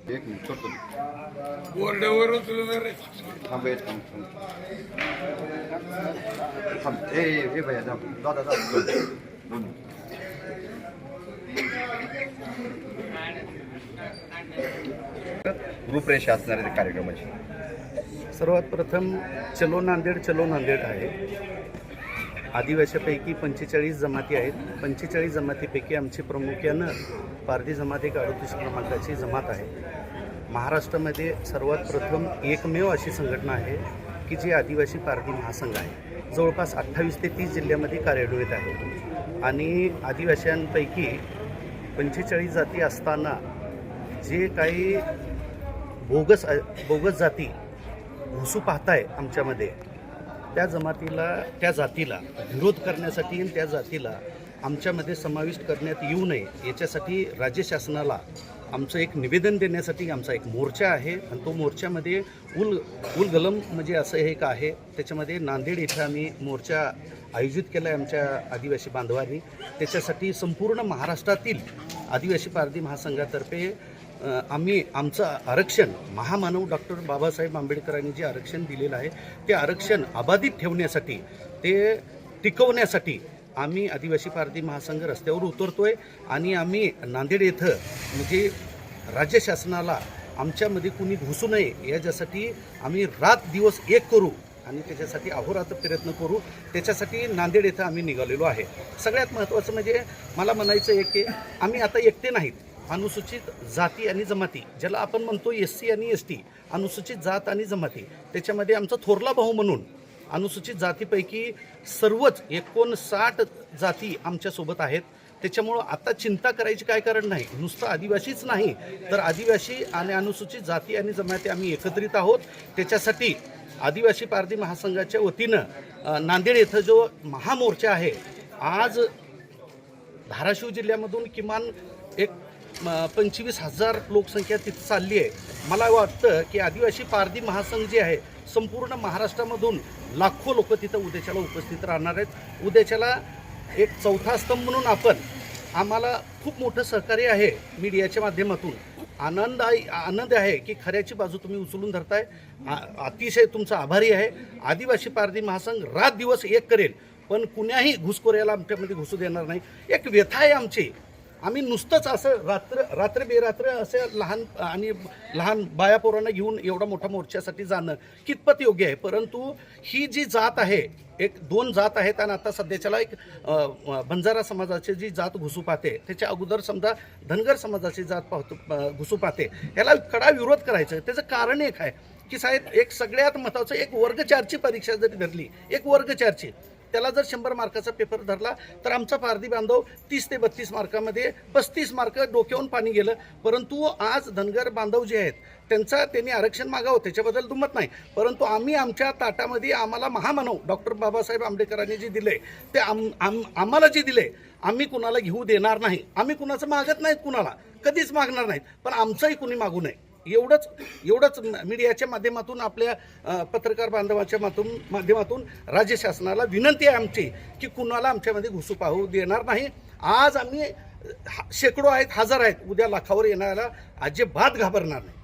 एक मिनिट करतो. बोर्डावर उचलून थांब एक थांब थांब. ए भैया जा दादा बोल. रूपरेषा असणार आहे कार्यक्रमाची. सर्वात प्रथम चलो नांदेड आहे. आदिवासीपैकी 45 जमाती आहेत. 45 जमातीपैकी आमची प्रामुख्यानं पारधी जमात एक 38 क्रमांकाची जमात आहे. महाराष्ट्रामध्ये सर्वात प्रथम एकमेव अशी संघटना आहे की जी आदिवासी पारधी महासंघ आहे. जवळपास 28 ते 30 जिल्ह्यामध्ये कार्यान्वित आहे. आणि आदिवासींपैकी 45 जाती असताना जे काही बोगस जाती घुसू पाहताय आमच्यामध्ये, त्या जातीला विरोध करण्यासाठी आणि त्या जातीला आमच्यामध्ये समाविष्ट करण्यात येऊ नये याच्यासाठी राज्य शासनाला आमचं एक निवेदन देण्यासाठी आमचा एक मोर्चा आहे. आणि तो मोर्चामध्ये उलगलम म्हणजे असं एक आहे, त्याच्यामध्ये नांदेड इथं आम्ही मोर्चा आयोजित केला आहे आमच्या आदिवासी बांधवांनी. त्याच्यासाठी संपूर्ण महाराष्ट्रातील आदिवासी पारधी महासंघातर्फे आम्ही आमचं आरक्षण महामानव डॉक्टर बाबासाहेब आंबेडकरांनी जे आरक्षण दिलेलं आहे ते आरक्षण अबाधित ठेवण्यासाठी, ते टिकवण्यासाठी आम्ही आदिवासी पारधी महासंघ रस्त्यावर उतरतोय. आणि आम्ही नांदेड येथं म्हणजे राज्य शासनाला आमच्यामध्ये कुणी घुसू नये याच्यासाठी आम्ही रात दिवस एक करू आणि त्याच्यासाठी अहोरात्र प्रयत्न करू. त्याच्यासाठी नांदेड येथं आम्ही निघालेलो आहे. सगळ्यात महत्त्वाचं म्हणजे मला म्हणायचं आहे की आम्ही आता एकटे नाहीत. अनुसूचित जाती आणि जमाती, ज्याला आपण म्हणतो SC आणि ST, अनुसूचित जात आणि जमाती, त्याच्यामध्ये आमचा थोरला भाऊ म्हणून अनुसूचित जातीपैकी सर्वच 59 जाती आमच्यासोबत आहेत. त्याच्यामुळं आता चिंता करायची काय कारण नाही. नुसतं आदिवासीच नाही तर आदिवासी आणि अनुसूचित जाती आणि जमाती आम्ही एकत्रित आहोत. त्याच्यासाठी आदिवासी पारधी महासंघाच्या वतीनं नांदेड येथं जो महामोर्चा आहे, आज धाराशिव जिल्ह्यामधून किमान एक 25,000 लोकसंख्या तिथं चालली आहे. मला वाटतं की आदिवासी पारधी महासंघ जे आहे संपूर्ण महाराष्ट्रामधून लाखो लोक तिथं उद्याच्याला उपस्थित राहणार आहेत. उद्याच्याला एक चौथा स्तंभ म्हणून आम्हाला खूप मोठं सहकार्य आहे मीडियाच्या माध्यमातून. आनंद आहे की खऱ्याची बाजू तुम्ही उचलून धरताय. अतिशय तुमचा आभारी आहे. आदिवासी पारधी महासंघ रात दिवस एक करेल, पण कुण्याही घुसखोऱ्याला आमच्यामध्ये घुसू देणार नाही. एक व्यथा आहे आमची. आम्ही नुसतंच असं रात्र बेरात्र असे लहान बायापोरांना घेऊन एवढा मोठा मोर्चासाठी जाणं कितपत योग्य आहे. परंतु ही जी जात आहे, 2 जात आहेत आणि आता सध्याच्याला एक बंजारा समाजाची जी जात घुसू पाहते, त्याच्या अगोदर समजा धनगर समाजाची जात घुसू पाहते, ह्याला कडा विरोध करायचं. त्याचं कारण एक आहे की साहेब, एक सगळ्यात महत्त्वाचं एक वर्ग 4ची परीक्षा जरी धरली, एक वर्ग 4ची, त्याला जर 100 मार्काचा पेपर धरला तर आमचा पारधी बांधव 30 ते 32 मार्कामध्ये 35 मार्क डोक्यावरून पाणी गेलं. परंतु आज धनगर बांधव जे आहेत त्यांनी आरक्षण मागावं, त्याच्याबद्दल दुमत नाही. परंतु आम्ही आमच्या ताटामध्ये आम्हाला महामानव डॉक्टर बाबासाहेब आंबेडकरांनी जे दिले ते आम्हाला जे दिले आम्ही कुणाला घेऊ देणार नाही. आम्ही कुणाचं मागत नाहीत, कुणाला कधीच मागणार नाहीत, पण आमचंही कुणी मागू नये. एवढंच मीडियाच्या माध्यमातून, आपल्या पत्रकार बांधवाच्या माध्यमातून राज्य शासनाला विनंती आहे आमची की कुणाला आमच्यामध्ये घुसू पाहू देणार नाही. आज आम्ही शेकडो आहेत, हजार आहेत, उद्या लाखावर येणाऱ्याला अजिबात घाबरणार नाही.